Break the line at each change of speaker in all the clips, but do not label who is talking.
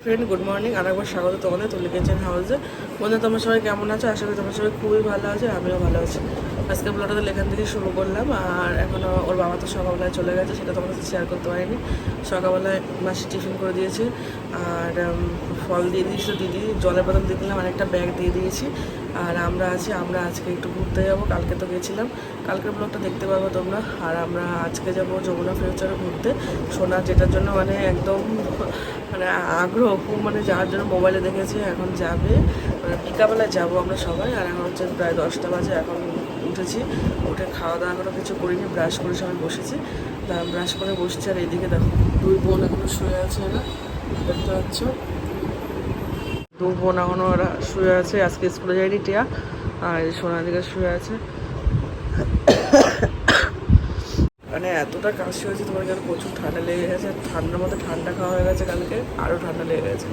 Friend, good morning. আর একবার স্বাগত তোমাদের তুলি কিচেন হাউসে। বন্ধুরা, তোমরা সবাই কেমন আছো? আশা করি তোমরা সবাই খুবই ভালো আছে, আমিও ভালো আছি। আজকে ব্লগটা তো এখান থেকে শুরু করলাম। আর এখনও ওর বাবা তো সকালবেলায় চলে গেছে, সেটা তোমাদের সাথে শেয়ার করতে পারিনি। সকালবেলায় মাসি টিফিন করে দিয়েছে, আর ফল দিয়ে দিয়েছিল দিদি, জলের বোতল দিয়ে দিলাম, আর একটা ব্যাগ দিয়ে দিয়েছি। আর আমরা আজকে একটু ঘুরতে যাবো। কালকে তো গেছিলাম, কালকের ব্লগটা দেখতে পাবো তোমরা। আর আমরা আজকে যাবো যমুনা ফিউচারে ঘুরতে। সোনা যেটার জন্য মানে একদম মানে আগ্রহ খুব, মানে যার জন্য মোবাইলে দেখেছে এখন যাবে, মানে বিকালবেলায় যাবো আমরা সবাই। আর এখন হচ্ছে প্রায় 10টা বাজে, এখন উঠেছি, উঠে খাওয়া দাওয়া এখনও কিছু করিনি, ব্রাশ করে সবাই বসেছি। ব্রাশ করে বসছি। আর এইদিকে দেখো দুই বোন এখনো শুয়ে আছে, এরা দেখতে পাচ্ছ, দুই বোন এখনো ওরা শুয়ে আছে। আজকে স্কুলে যায়নি টিয়া, আর সোনার দিকে শুয়ে আছে। মানে এতটা কাশি হয়েছে, তোমার কাছে প্রচুর ঠান্ডা লেগে গেছে। ঠান্ডার মধ্যে ঠান্ডা খাওয়া হয়ে গেছে, কালকে আরও ঠান্ডা লেগে গেছে।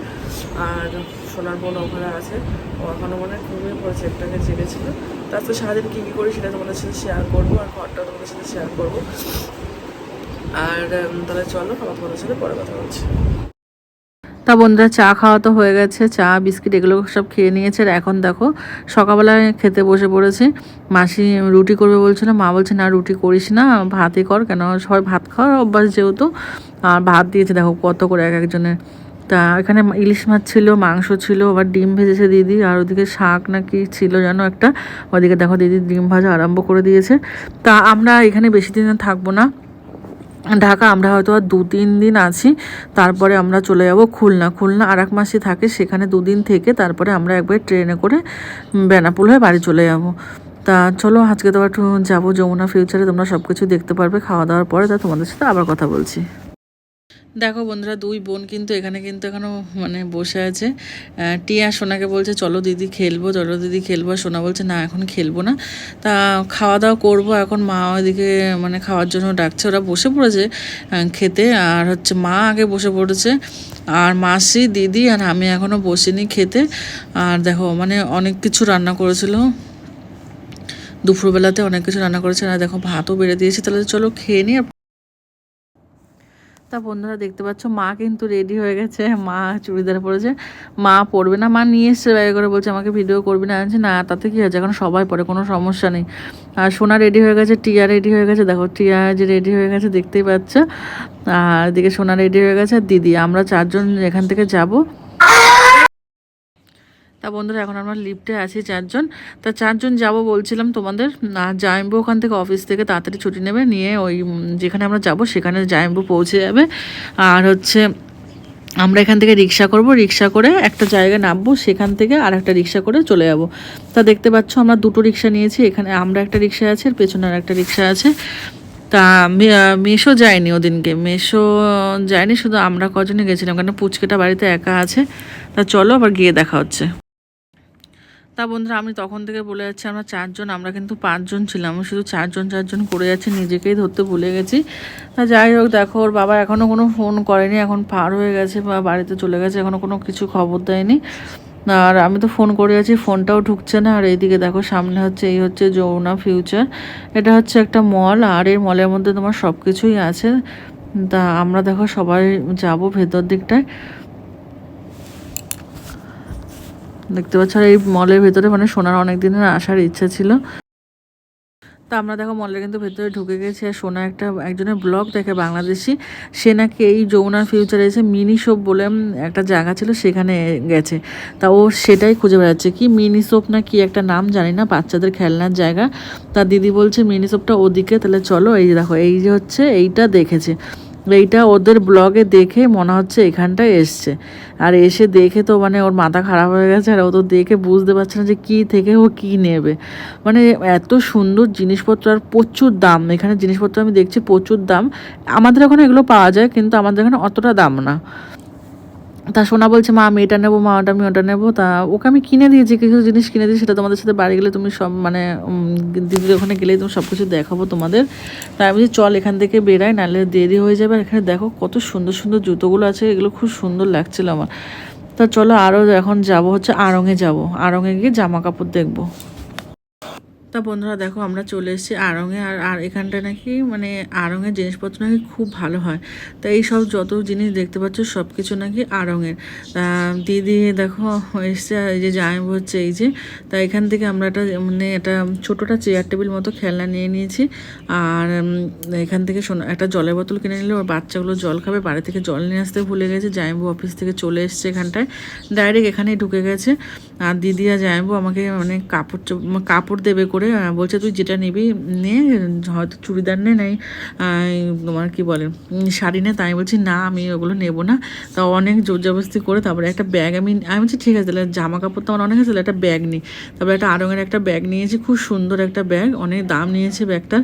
আর সোনার বোন ওখানে আছে, ও এখনও মানে ঘুমিয়ে পড়েছে, একটাকে জেগেছিল। তারপরে সারাদিন কী কী করি সেটা তোমাদের সাথে শেয়ার করবো, আর ঘরটা তোমাদের সাথে শেয়ার করবো। আর তাহলে চলো, আমার তোমাদের সাথে পরে কথা বলছি।
তা বন্ধুরা, চা খাওয়া তো হয়ে গেছে, চা বিস্কিট এগুলো সব খেয়ে নিয়েছে। আর এখন দেখো সকালবেলায় খেতে বসে পড়েছি। মাসি রুটি করবে বলছিল, মা বলছে না রুটি করিস না, ভাতই কর, কেন সবাই ভাত খাওয়ার অভ্যাস যেহেতু। আর ভাত দিয়েছে দেখো কত করে এক একজনের। তা এখানে ইলিশ মাছ ছিল, মাংস ছিল, আবার ডিম ভেজেছে দিদি, আর ওদিকে শাক নাকি ছিল যেন একটা। ওদিকে দেখো দিদি ডিম ভাজা আরম্ভ করে দিয়েছে। তা আমরা এখানে বেশি দিন থাকবো না ঢাকা, আমরা হয়তো আর 2-3 দিন আছি, তারপরে আমরা চলে যাব খুলনা আর এক মাসি থাকে সেখানে 2 দিন থেকে তারপরে আমরা একবার ট্রেনে করে বেনাপোল হয়ে বাড়ি চলে যাব। তা চলো আজকে তো একটু যাবো যমুনা ফিউচারে, তোমরা সব কিছু দেখতে পারবে খাওয়া দাওয়ার পরে। তা তোমাদের সাথে আবার কথা বলছি। দেখো বন্ধুরা, দুই বোন কিন্তু এখানে কিন্তু এখনও মানে বসে আছে। টিয়া সোনাকে বলছে চলো দিদি খেলবো, সোনা বলছে না এখন খেলবো না। তা খাওয়া দাওয়া করবো এখন, মা ওইদিকে মানে খাওয়ার জন্য ডাকছে, ওরা বসে পড়েছে খেতে। আর হচ্ছে মা আগে বসে পড়েছে, আর মাসি দিদি আর আমি এখনও বসিনি খেতে। আর দেখো মানে অনেক কিছু রান্না করেছিল দুপুরবেলাতে, অনেক কিছু রান্না করেছে। আর দেখো ভাতও বেড়ে দিয়েছে, তাহলে চলো খেয়ে নিই। তা বন্ধুরা দেখতে পাচ্ছ মা কিন্তু রেডি হয়ে গেছে, মা চুড়িদার পরেছে। মা পরবে না, মা নিয়ে এসছে ব্যাগে করে, বলছে আমাকে ভিডিও করবি না। আনছে না, তাতে কি হয়েছে, এখন সবাই পরে, কোনো সমস্যা নেই। আর সোনা রেডি হয়ে গেছে, টিয়া রেডি হয়ে গেছে, দেখো টিয়া যে রেডি হয়ে গেছে দেখতেই পাচ্ছ। আর এদিকে সোনা রেডি হয়ে গেছে, আর দিদি, আমরা 4জন এখান থেকে যাব। তা বন্ধুরা এখন আমরা লিফটে আছি 4জন। তা 4জন যাব বলছিলাম তোমাদের। জাইম্বু ওখান থেকে অফিস থেকে তাড়াতাড়ি ছুটি নেবে, নিয়ে ওই যেখানে আমরা যাব সেখানে জাইম্বু পৌঁছে যাবে। আর হচ্ছে আমরা এখান থেকে রিক্সা করব, রিক্সা করে একটা জায়গায় নামবো, সেখান থেকে আর একটা রিক্সা করে চলে যাব। তা দেখতে পাচ্ছ আমরা 2টো রিক্সা নিয়েছি, এখানে আমরা একটা রিক্সা আছে, আর পেছনে আর একটা রিক্সা আছে। তা মেশো যায়নি ওদিনকে, মেশো যায়নি, শুধু আমরা কজনে গেছিলাম, কারণ পুচকেটা বাড়িতে একা আছে। তা চলো আবার গিয়ে দেখা হচ্ছে। তা বন্ধুরা আমি তখন থেকে বলে যাচ্ছি আমরা 4জন, আমরা কিন্তু 5জন ছিলাম, আমি শুধু 4জন করে যাচ্ছি, নিজেকেই ধরতে ভুলে গেছি। তা যাই হোক, দেখো ওর বাবা এখনও কোনো ফোন করেনি, এখন পার হয়ে গেছে বা বাড়িতে চলে গেছে, এখনও কোনো কিছু খবর দেয়নি। আর আমি তো ফোন করে আছি, ফোনটাও ঢুকছে না। আর এইদিকে দেখো সামনে হচ্ছে এই হচ্ছে যমুনা ফিউচার, এটা হচ্ছে একটা মল, আর এই মলের মধ্যে তোমার সব কিছুই আছে। তা আমরা দেখো সবাই যাব ভেতর দিকটায়, দেখতে পাচ্ছ। আর এই মলের ভেতরে মানে সোনার অনেক দিনের আসার ইচ্ছা ছিল। তা আমরা দেখো মলের কিন্তু ভেতরে ঢুকে গেছি। আর সোনা একজনের ব্লগ দেখে বাংলাদেশি, সে নাকি এই যমুনার ফিউচারে এসে মিনি শপ বলে একটা জায়গা ছিল সেখানে গেছে। তা ও সেটাই খুঁজে বেড়াচ্ছে, কি মিনি শপ না কি একটা নাম জানি না, বাচ্চাদের খেলনার জায়গা। তা দিদি বলছে মিনি শপটা ওদিকে, তাহলে চলো। এই দেখো এই যে হচ্ছে এইটা দেখেছে, এইটা ওদের ব্লগে দেখে মনে হচ্ছে এখানটায় এসছে। আর এসে দেখে তো মানে ওর মাথা খারাপ হয়ে গেছে, আর ও তো দেখে বুঝতে পারছে না যে কী থেকে ও কী নেবে। মানে এত সুন্দর জিনিসপত্র, আর প্রচুর দাম এখানে জিনিসপত্র, আমি দেখছি প্রচুর দাম। আমাদের ওখানে এগুলো পাওয়া যায়, কিন্তু আমাদের এখানে অতটা দাম না। তা সোনা বলছে মা আমি এটা নেবো, মা আমি ওটা নেবো। তা ওকে আমি কিনে দিয়েছি, কিছু জিনিস কিনে দিয়েছি, সেটা তোমাদের সাথে বাড়ি গেলে তুমি সব মানে দিদির ওখানে গেলেই তুমি সব কিছু দেখাবো তোমাদের। তাই আমি চল এখান থেকে বেরাই, নাহলে দেরি হয়ে যাবে। আর এখানে দেখো কত সুন্দর সুন্দর জুতোগুলো আছে, এগুলো খুব সুন্দর লাগছিল আমার। তা চলো আরও এখন যাব হচ্ছে আড়ংয়ে, যাব আড়ংয়ে গিয়ে জামা কাপড় দেখবো। তা বন্ধুরা দেখো আমরা চলে এসেছি আড়ংয়ে। আর এখানটা নাকি মানে আড়ংয়ের জিনিসপত্র নাকি খুব ভালো হয়। তা এই সব যত জিনিস দেখতে পাচ্ছ সব কিছু নাকি আড়ংয়ের। দিদি দেখো এসছে, আর এই যে জামাইবাবু হচ্ছে এই যে। তা এখান থেকে আমরা মানে একটা ছোটোটা চেয়ার টেবিল মতো খেলনা নিয়ে নিয়েছি। আর এখান থেকে একটা জলের বোতল কিনে নিলে ওর বাচ্চাগুলো জল খাবে, বাড়ি থেকে জল নিয়ে আসতে ভুলে গেছে। জামাইবাবু অফিস থেকে চলে এসছে এখানটায়, ডাইরেক্ট এখানেই ঢুকে গেছে। আর দিদি আর জামাইবাবু আমাকে মানে কাপড় দেবে করে বলছে তুই যেটা নিবি নে, হয়তো চুড়িদার নেই তোমার কি বলে শাড়ি নে। তাই বলছি না আমি ওগুলো নেবো না। তা অনেক জোর জবরদস্তি করে তারপরে একটা ব্যাগ আমি বলছি ঠিক আছে তাহলে জামা কাপড় তো আমার অনেক আছে, তাহলে একটা ব্যাগ নিই। তারপরে একটা আড়ংয়ের একটা ব্যাগ নিয়েছি, খুব সুন্দর একটা ব্যাগ, অনেক দাম নিয়েছে ব্যাগটার।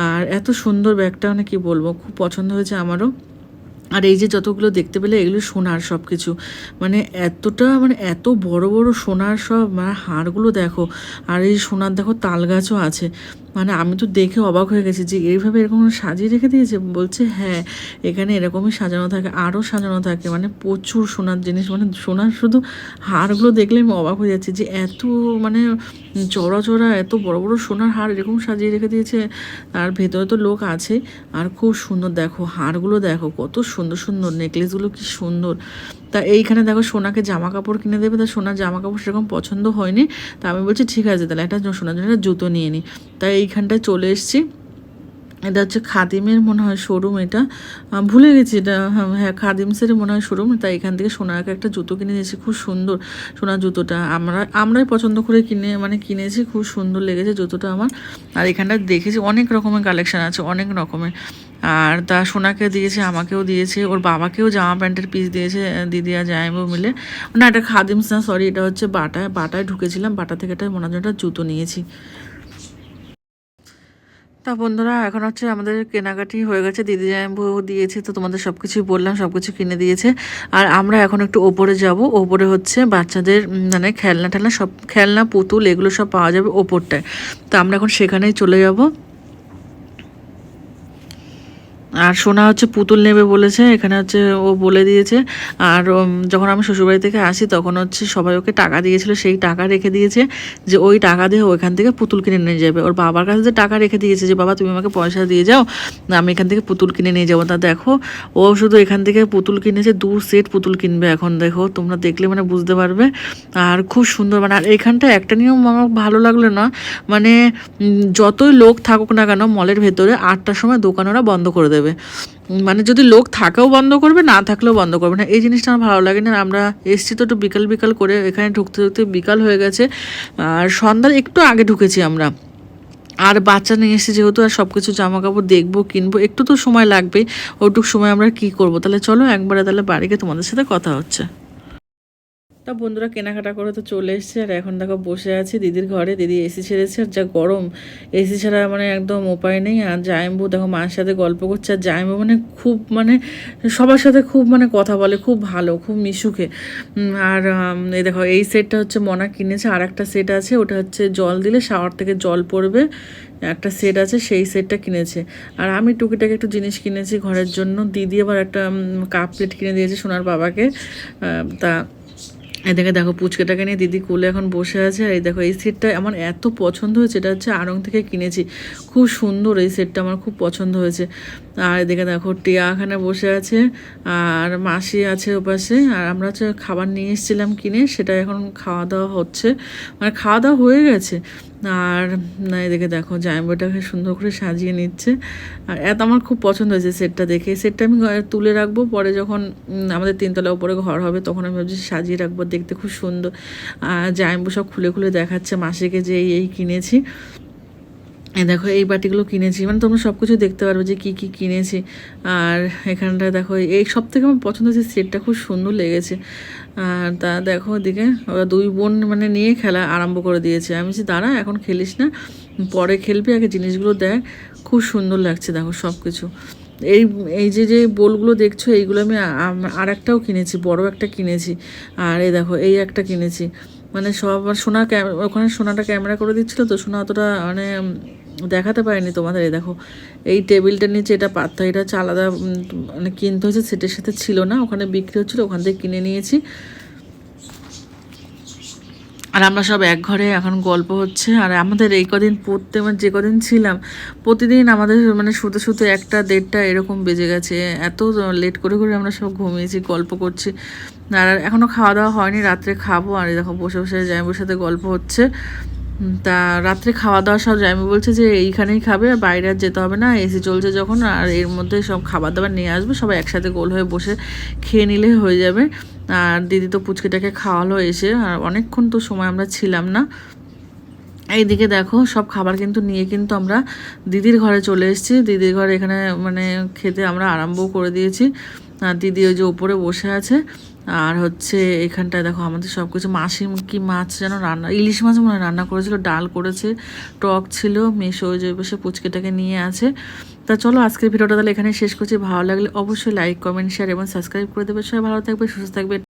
আর এত সুন্দর ব্যাগটা মানে কি বলবো, খুব পছন্দ হয়েছে আমারও। আর এই যে যতগুলো দেখতে পেলে এগুলো সোনার সব কিছু, মানে এতটা মানে এত বড় বড় সোনার সব মানে হাড়গুলো দেখো। আর এই সোনার দেখো তাল গাছও আছে, মানে আমি তো দেখে অবাক হয়ে গেছি যে এইভাবে এরকম সাজিয়ে রেখে দিয়েছে। বলছে হ্যাঁ এখানে এরকমই সাজানো থাকে, আরও সাজানো থাকে, মানে প্রচুর সোনার জিনিস, মানে সোনার শুধু হাড়গুলো দেখলে আমি অবাক হয়ে যাচ্ছি যে এত মানে চড়া চড়া এত বড় বড় সোনার হাড় এরকম সাজিয়ে রেখে দিয়েছে। আর ভেতরে তো লোক আছে। আর খুব সুন্দর দেখো হাড়গুলো, দেখো কত সুন্দর সুন্দর নেকলেসগুলো কি সুন্দর। তা এইখানে দেখো সোনাকে জামা কাপড় কিনে দেবে, তা সোনার জামা কাপড় সেরকম পছন্দ হয়নি। তা আমি বলছি ঠিক আছে তাহলে একটা সোনার জন্য একটা জুতো নিয়ে নিই। তাই এইখানটায় চলে এসেছি। এটা হচ্ছে খাদিমের মনে হয় শোরুম, এটা ভুলে গেছি, এটা হ্যাঁ খাদিমসের মনে হয় শোরুম। তাই এখান থেকে সোনাকে একটা জুতো কিনে দিয়েছি, খুব সুন্দর সোনার জুতোটা আমরাই পছন্দ করে কিনেছি, খুব সুন্দর লেগেছে জুতোটা আমার। আর এখানটা দেখেছি অনেক রকমের কালেকশান আছে, অনেক রকমের। আর তা সোনাকে দিয়েছে, আমাকেও দিয়েছে, ওর বাবাকেও জামা প্যান্টের পিস দিয়েছে দিদি আর জামাইবাবু মিলে। না এটা খাদিমস না, সরি এটা হচ্ছে বাটায় ঢুকেছিলাম, বাটা থেকে একটা মনে হয় একটা জুতো নিয়েছি। তা বন্ধুরা এখন হচ্ছে আমাদের কেনাকাটি হয়ে গেছে, দিদি জামাইবাবু দিয়েছে, তো তোমাদের সব কিছুই বললাম, সব কিছু কিনে দিয়েছে। আর আমরা এখন একটু ওপরে যাব, ওপরে হচ্ছে বাচ্চাদের মানে খেলনা সব খেলনা পুতুল এগুলো সব পাওয়া যাবে ওপরটায়। তো আমরা এখন সেখানেই চলে যাব। আর সোনা হচ্ছে পুতুল নেবে বলেছে, এখানে হচ্ছে ও বলে দিয়েছে। আর যখন আমি শ্বশুরবাড়ি থেকে আসি তখন হচ্ছে সবাই ওকে টাকা দিয়েছিল, সেই টাকা রেখে দিয়েছে যে ওই টাকা দিয়ে ওইখান থেকে পুতুল কিনে নিয়ে যাবে। ওর বাবার কাছে যে টাকা রেখে দিয়েছে যে বাবা তুমি আমাকে পয়সা দিয়ে যাও, আমি এখান থেকে পুতুল কিনে নিয়ে যাবো। তা দেখো ও শুধু এখান থেকে পুতুল কিনেছে, 2 সেট পুতুল কিনবে এখন, দেখো তোমরা দেখলে মানে বুঝতে পারবে। আর খুব সুন্দর মানে, আর এখানটা একটা নিয়ম আমার ভালো লাগলো না, মানে যতই লোক থাকুক না কেন মলের ভেতরে 8টার সময় দোকান ওরা বন্ধ করে দেবে। মানে যদি লোক থাকেও বন্ধ করবে, না থাকলেও বন্ধ করবে না, এই জিনিসটা আমার ভালো লাগে না। আমরা এসছি তো একটু বিকাল করে, এখানে ঢুকতে ঢুকতে বিকাল হয়ে গেছে। আর সন্ধ্যার একটু আগে ঢুকেছি আমরা। আর বাচ্চা নিয়ে এসেছি যেহেতু, আর সব কিছু জামা কাপড় দেখবো কিনবো, একটু তো সময় লাগবে। ওইটুকু সময় আমরা কি করব, তাহলে চলো একবারে তাহলে বাড়িতে তোমাদের সাথে কথা হচ্ছে। তা বন্ধুরা কেনাকাটা করে তো চলে এসছে, আর এখন দেখো বসে আছি দিদির ঘরে। দিদি এসি ছেড়েছে, আর যা গরম, এসি ছাড়া মানে একদম উপায় নেই। আর জামাইবাবু দেখো মার সাথে গল্প করছে, আর জামাইবাবু মানে খুব মানে সবার সাথে খুব মানে কথা বলে, খুব ভালো, খুব মিশুকে। আর এই দেখো এই সেটটা হচ্ছে মনা কিনেছে, আর একটা সেট আছে ওটা হচ্ছে জল দিলে শাওয়ার থেকে জল পড়বে, একটা সেট আছে সেই সেটটা কিনেছে। আর আমি টুকিটাকি একটু জিনিস কিনেছি ঘরের জন্য। দিদি আবার একটা কাপ প্লেট কিনে দিয়েছে সোনার বাবাকে। তা এদিকে দেখো পুচকেটাকে নিয়ে দিদি কোলে এখন বসে আছে। আর এই দেখো এই সেটটা আমার এত পছন্দ হয়েছে, এটা হচ্ছে আড়ং থেকে কিনেছি, খুব সুন্দর এই সেটটা আমার খুব পছন্দ হয়েছে। আর এদিকে দেখো টিয়া এখানে বসে আছে, আর মাসি আছে ওপাশে। আর আমরা হচ্ছে খাবার নিয়ে এসেছিলাম কিনে, সেটা এখন খাওয়া দাওয়া হচ্ছে, মানে খাওয়া দাওয়া হয়ে গেছে। আর না এদিকে দেখো জামাইবাবুটাকে সুন্দর করে সাজিয়ে নিচ্ছে। আর এত আমার খুব পছন্দ হয়েছে সেটটা দেখে। এই সেটটা আমি তুলে রাখবো, পরে যখন আমাদের 3তলা উপরে ঘর হবে তখন আমি ভাবছি সাজিয়ে রাখবো, দেখতে খুব সুন্দর। আর জামাইবাবু সব খুলে খুলে দেখাচ্ছে মাসিকে যে এই কিনেছি। দেখো এই বাটিগুলো কিনেছি, মানে তোমরা সব কিছু দেখতে পারবে যে কী কী কিনেছি। আর এখানটায় দেখো এই সব থেকে আমার পছন্দ হয়েছে সেটটা, খুব সুন্দর লেগেছে। আর তা দেখো ওদিকে ওরা 2 বোন মানে নিয়ে খেলা আরম্ভ করে দিয়েছে। আমি বলছি দাঁড়া এখন খেলিস না, পরে খেলবি, আগে জিনিসগুলো দেখ। খুব সুন্দর লাগছে দেখো সব কিছু। এই এই যে বোলগুলো দেখছো এইগুলো আমি আর একটাও কিনেছি, বড় একটা কিনেছি। আর এই দেখো এই একটা কিনেছি, মানে সব সোনা ওখানে সোনাটা ক্যামেরা করে দিচ্ছিলো তো, সোনা অতটা মানে দেখাতে পারিনি তোমাদের। এই দেখো এই টেবিলটার নিচে এটা পাত্তা, এটা হচ্ছে আলাদা মানে কিনতে হয়েছে, সেটের সাথে ছিল না, ওখানে বিক্রি হচ্ছিলো, ওখান থেকে কিনে নিয়েছি। আর আমরা সব এক ঘরে এখন গল্প হচ্ছে। আর আমাদের এই কদিন পড়তে মানে যে কদিন ছিলাম প্রতিদিন আমাদের মানে শুতে শুতে 1টা 1:30 এরকম বেজে গেছে। এত লেট করে করে আমরা সব ঘুমিয়েছি, গল্প করছি। আর এখনও খাওয়া দাওয়া হয়নি, রাত্রে খাবো। আর এই দেখো বসে বসে জামাইবাবুর সাথে গল্প হচ্ছে। তা রাত্রে খাওয়া দাওয়া সব জামাইবাবু বলছে যে এইখানেই খাবে, বাইরে আর যেতে হবে না, এসি চলছে যখন। আর এর মধ্যে সব খাবার দাবার নিয়ে আসবে, সবাই একসাথে গোল হয়ে বসে খেয়ে নিলে হয়ে যাবে। আর দিদি তো পুচকিটাকে খাওয়ালো এসে, আর অনেকক্ষণ তো সময় আমরা ছিলাম না। এইদিকে দেখো সব খাবার কিন্তু নিয়ে কিন্তু আমরা দিদির ঘরে চলে এসেছি। দিদির ঘরে এখানে মানে খেতে আমরা আরম্ভ করে দিয়েছি। আর দিদি ওই যে উপরে বসে আছে। আর হচ্ছে এখানটায় দেখো আমাদের সব কিছু, মাসি কি মাছ যেন রান্না, ইলিশ মাছ মনে হয় রান্না করেছিল, ডাল করেছে, টক ছিল, মেশো ওই যে বসে পুচকিটাকে নিয়ে আছে। তা চলো আজকের ভিডিওটা তাহলে এখানে শেষ করছি। ভালো লাগলে অবশ্যই লাইক, কমেন্ট, শেয়ার এবং সাবস্ক্রাইব করে দেবে। সবাই ভালো থাকবে, সুস্থ থাকবে।